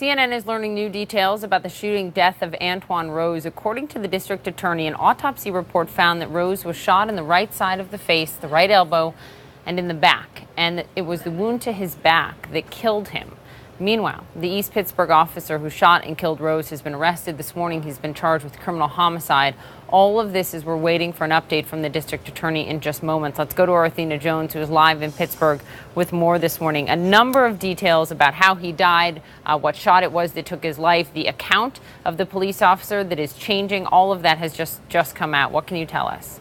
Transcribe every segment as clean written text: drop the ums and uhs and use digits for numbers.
CNN is learning new details about the shooting death of Antwon Rose. According to the district attorney, an autopsy report found that Rose was shot in the right side of the face, the right elbow, and in the back. And it was the wound to his back that killed him. Meanwhile, the East Pittsburgh officer who shot and killed Rose has been arrested this morning. He's been charged with criminal homicide. All of this as we're waiting for an update from the district attorney in just moments. Let's go to our Athena Jones, who is live in Pittsburgh with more this morning. A number of details about how he died, what shot it was that took his life, the account of the police officer that is changing. All of that has just come out. What can you tell us?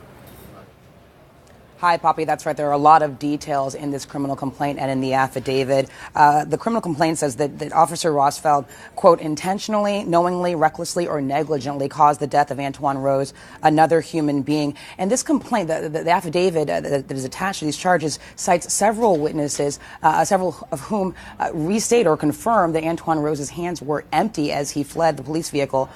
Hi, Poppy. That's right. There are a lot of details in this criminal complaint and in the affidavit. The criminal complaint says that Officer Rosfeld, quote, intentionally, knowingly, recklessly, or negligently caused the death of Antwon Rose, another human being. And this complaint, the affidavit that is attached to these charges, cites several witnesses, several of whom restate or confirm that Antwon Rose's hands were empty as he fled the police vehicle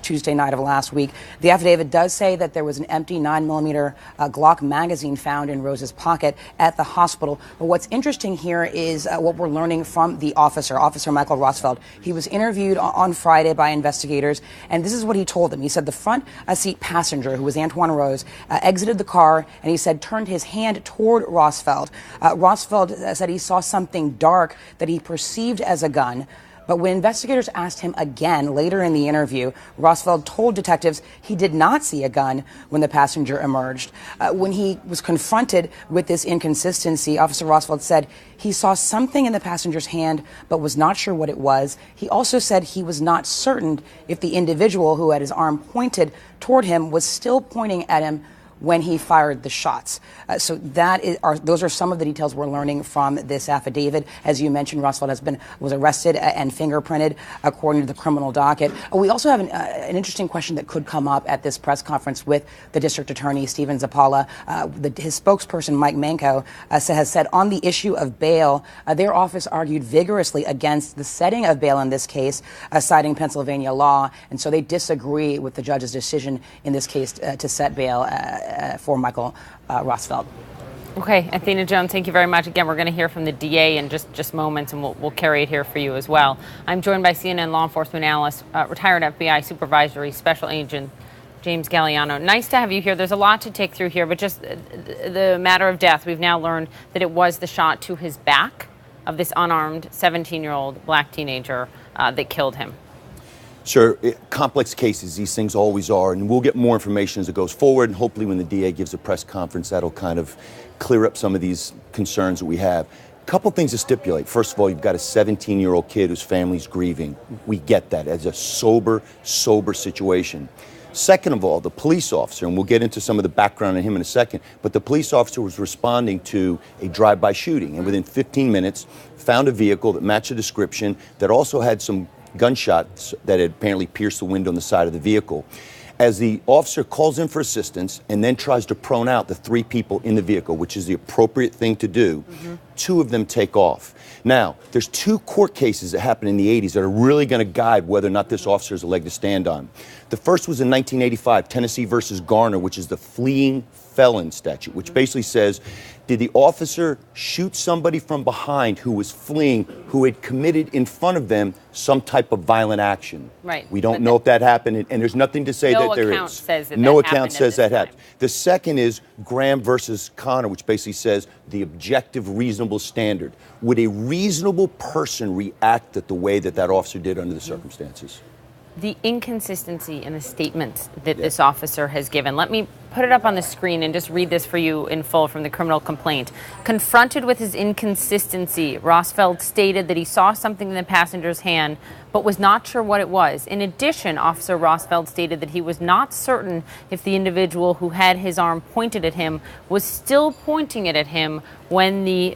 Tuesday night of last week. The affidavit does say that there was an empty 9mm Glock magazine found in Rose's pocket at the hospital. But what's interesting here is what we're learning from the officer, Officer Michael Rosfeld. He was interviewed on Friday by investigators, and this is what he told them. He said the front seat passenger, who was Antwon Rose, exited the car, and he said turned his hand toward Rosfeld. Rosfeld said he saw something dark that he perceived as a gun. But when investigators asked him again later in the interview, Rosfeld told detectives he did not see a gun when the passenger emerged. When he was confronted with this inconsistency, Officer Rosfeld said he saw something in the passenger's hand but was not sure what it was. He also said he was not certain if the individual who had his arm pointed toward him was still pointing at him when he fired the shots. So those are some of the details we're learning from this affidavit. As you mentioned, Rosfeld was arrested and fingerprinted according to the criminal docket. We also have an interesting question that could come up at this press conference with the district attorney, Stephen Zappala. His spokesperson, Mike Manco, has said on the issue of bail, their office argued vigorously against the setting of bail in this case, citing Pennsylvania law. And so they disagree with the judge's decision in this case to set bail for Michael Rosfeld. Okay, Athena Jones, thank you very much. Again, we're going to hear from the DA in just moments, and we'll carry it here for you as well. I'm joined by CNN law enforcement analyst, retired FBI supervisory special agent James Galliano. Nice to have you here. There's a lot to take through here, but just the matter of death. We've now learned that it was the shot to his back of this unarmed 17-year-old black teenager that killed him. Sure. Complex cases, these things always are, and we'll get more information as it goes forward, and hopefully when the DA gives a press conference, that'll kind of clear up some of these concerns that we have. A couple things to stipulate. First of all, you've got a 17-year-old kid whose family's grieving. We get that as a sober situation. Second of all, the police officer, and we'll get into some of the background on him in a second, but the police officer was responding to a drive-by shooting, and within 15 minutes found a vehicle that matched the description that also had some gunshots that had apparently pierced the window on the side of the vehicle. As the officer calls in for assistance and then tries to prone out the three people in the vehicle, which is the appropriate thing to do, two of them take off. Now, there's two court cases that happened in the 80s that are really going to guide whether or not this officer has a leg to stand on. The first was in 1985, Tennessee versus Garner, which is the fleeing felon statute, which basically says, did the officer shoot somebody from behind who was fleeing, who had committed in front of them some type of violent action? Right. We don't know if that happened, and there's nothing to say that there is. No account says that happened. The second is Graham versus Connor, which basically says the objective reasonable standard. Would a reasonable person react the way that officer did under the circumstances? The inconsistency in the statements that this officer has given. Let me put it up on the screen and just read this for you in full from the criminal complaint. Confronted with his inconsistency, Rosfeld stated that he saw something in the passenger's hand but was not sure what it was. In addition, Officer Rosfeld stated that he was not certain if the individual who had his arm pointed at him was still pointing it at him when he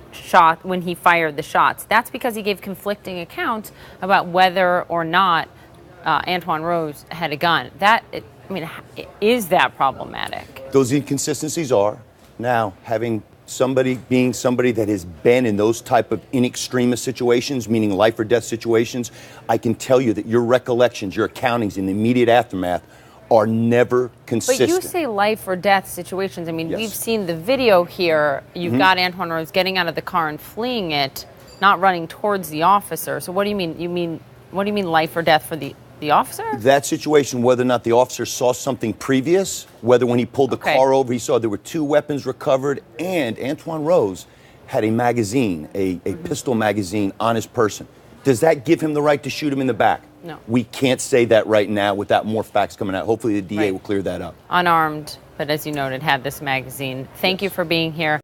fired the shots. That's because he gave conflicting accounts about whether or not Antwon Rose had a gun. Is that problematic? Those inconsistencies are. Now, having being somebody that has been in those type of in extremis situations, meaning life or death situations, I can tell you that your recollections, your accountings in the immediate aftermath are never consistent. But you say life or death situations. Yes. We've seen the video here. You've got Antwon Rose getting out of the car and fleeing it, not running towards the officer. So what do you mean? You mean What do you mean life or death for the officer? That situation, whether or not the officer saw something previous, whether when he pulled the car over, he saw there were 2 weapons recovered, and Antwon Rose had a magazine, a pistol magazine on his person. Does that give him the right to shoot him in the back? No. We can't say that right now without more facts coming out. Hopefully the DA will clear that up. Unarmed, but as you noted, had this magazine. Thank you for being here.